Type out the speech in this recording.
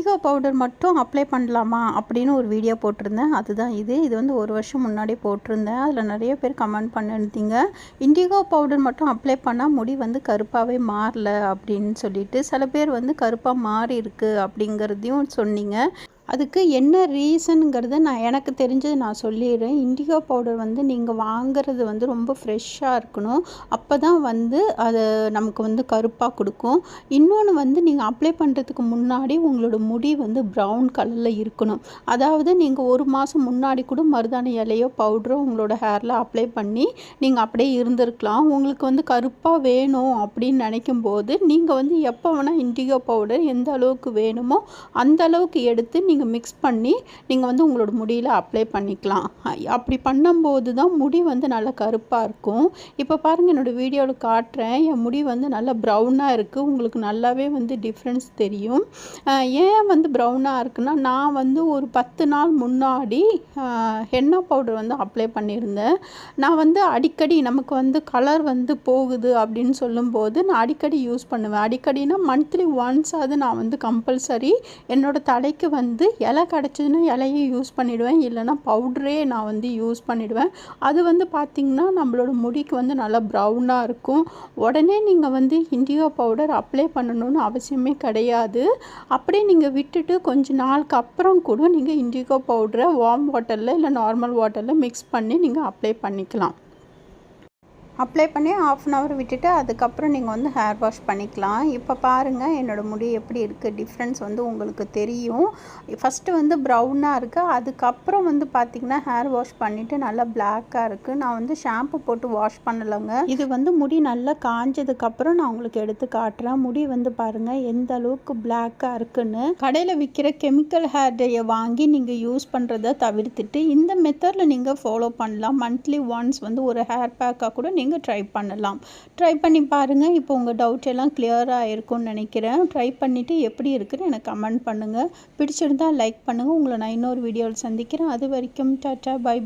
Indigo powder மட்டும் apply பண்ணலாமா அப்படின்னு ஒரு வீடியோ போட்டிருந்தேன். அதுதான் இது வந்து 1 வருஷம் முன்னாடி போட்டிருந்தேன். அதில் நிறைய பேர் கமெண்ட் பண்ணியிருந்தீங்க, இண்டிகோ பவுடர் மட்டும் அப்ளை பண்ணால் முடி வந்து கருப்பாகவே மாறல அப்படின்னு சொல்லிட்டு. சில பேர் வந்து கருப்பாக மாறி இருக்கு அப்படிங்கிறதையும் சொன்னீங்க. அதுக்கு என்ன ரீசனுங்கிறத எனக்கு தெரிஞ்சது நான் சொல்லிடுறேன். இண்டிகோ பவுடர் வந்து நீங்கள் வாங்குறது வந்து ரொம்ப ஃப்ரெஷ்ஷாக இருக்கணும். அப்போ தான் வந்து அது நமக்கு வந்து கருப்பாக கொடுக்கும். இன்னொன்று வந்து நீங்கள் அப்ளை பண்ணுறதுக்கு முன்னாடி உங்களோட முடி வந்து ப்ரௌன் கலரில் இருக்கணும். அதாவது நீங்கள் 1 மாதம் முன்னாடி கூட மருதாணி இலையோ பவுடரோ உங்களோட ஹேரில் அப்ளை பண்ணி நீங்கள் அப்படியே இருந்திருக்கலாம். உங்களுக்கு வந்து கருப்பாக வேணும் அப்படின்னு நினைக்கும் போது நீங்கள் வந்து எப்போ வேணால் இண்டிகோ பவுடர் எந்த அளவுக்கு வேணுமோ அந்த அளவுக்கு எடுத்து நீங்கள் மிக்ஸ் பண்ணி நீங்கள் வந்து உங்களோட முடியில் அப்ளை பண்ணிக்கலாம். அப்படி பண்ணும்போது தான் முடி வந்து நல்லா கருப்பாக இருக்கும். இப்போ பாருங்கள், என்னோடய வீடியோவில் காட்டுறேன். என் முடி வந்து நல்லா ப்ரௌனாக இருக்குது. உங்களுக்கு நல்லாவே வந்து டிஃப்ரென்ஸ் தெரியும். ஏன் வந்து ப்ரௌனாக இருக்குன்னா, நான் வந்து ஒரு 10 நாள் முன்னாடி ஹென்னா பவுடர் வந்து அப்ளை பண்ணியிருந்தேன். நான் வந்து அடிக்கடி நமக்கு வந்து கலர் வந்து போகுது அப்படின்னு சொல்லும்போது நான் அடிக்கடி யூஸ் பண்ணுவேன். அடிக்கடினா மந்த்லி ஒன்ஸ் அது நான் வந்து கம்பல்சரி என்னோடய தலைக்கு வந்து இலை கிடச்சிதுன்னா இலையை யூஸ் பண்ணிவிடுவேன். இல்லைனா பவுடரே நான் வந்து யூஸ் பண்ணிவிடுவேன். அது வந்து பார்த்திங்கன்னா நம்மளோட முடிக்கு வந்து நல்லா ப்ரௌனாக இருக்கும். உடனே நீங்கள் வந்து இண்டிகோ பவுடர் அப்ளை பண்ணணும்னு அவசியமே கிடையாது. அப்படியே நீங்கள் விட்டுட்டு கொஞ்ச நாளுக்கு அப்புறம் கூட நீங்கள் இண்டிகோ பவுடரை வார்ம் வாட்டரில் இல்லை நார்மல் வாட்டரில் மிக்ஸ் பண்ணி நீங்கள் அப்ளை பண்ணிக்கலாம். அப்ளை பண்ணி 1/2 அன் ஹவர் விட்டுட்டு அதுக்கப்புறம் நீங்கள் வந்து ஹேர் வாஷ் பண்ணிக்கலாம். இப்போ பாருங்கள் என்னோடய முடி எப்படி இருக்குது, டிஃப்ரென்ஸ் வந்து உங்களுக்கு தெரியும். ஃபஸ்ட்டு வந்து ப்ரௌனாக இருக்குது. அதுக்கப்புறம் வந்து பார்த்திங்கன்னா ஹேர் வாஷ் பண்ணிவிட்டு நல்லா பிளாக்காக இருக்குது. நான் வந்து ஷாம்பு போட்டு வாஷ் பண்ணலைங்க. இது வந்து முடி நல்லா காஞ்சதுக்கப்புறம் நான் உங்களுக்கு எடுத்து காட்டுறேன். முடி வந்து பாருங்கள் எந்த அளவுக்கு பிளாக்காக இருக்குன்னு. கடையில் விற்கிற கெமிக்கல் ஹேர் டையை வாங்கி நீங்கள் யூஸ் பண்ணுறதை தவிர்த்துட்டு இந்த மெத்தடில் நீங்கள் ஃபாலோ பண்ணலாம். மந்த்லி ஒன்ஸ் வந்து ஒரு ஹேர் பேக்காக கூட நீங்கள் ட்ரை பண்ணலாம். ட்ரை பண்ணி பாருங்கள். இப்போ உங்கள் டவுட் எல்லாம் கிளியராக இருக்கும்னு நினைக்கிறேன். ட்ரை பண்ணிவிட்டு எப்படி இருக்குன்னு எனக்கு கமெண்ட் பண்ணுங்கள். பிடிச்சிருந்தால் லைக் பண்ணுங்கள். உங்களை நான் இன்னொரு வீடியோவில் சந்திக்கிறேன். அது வரைக்கும் டாட்டா, பை.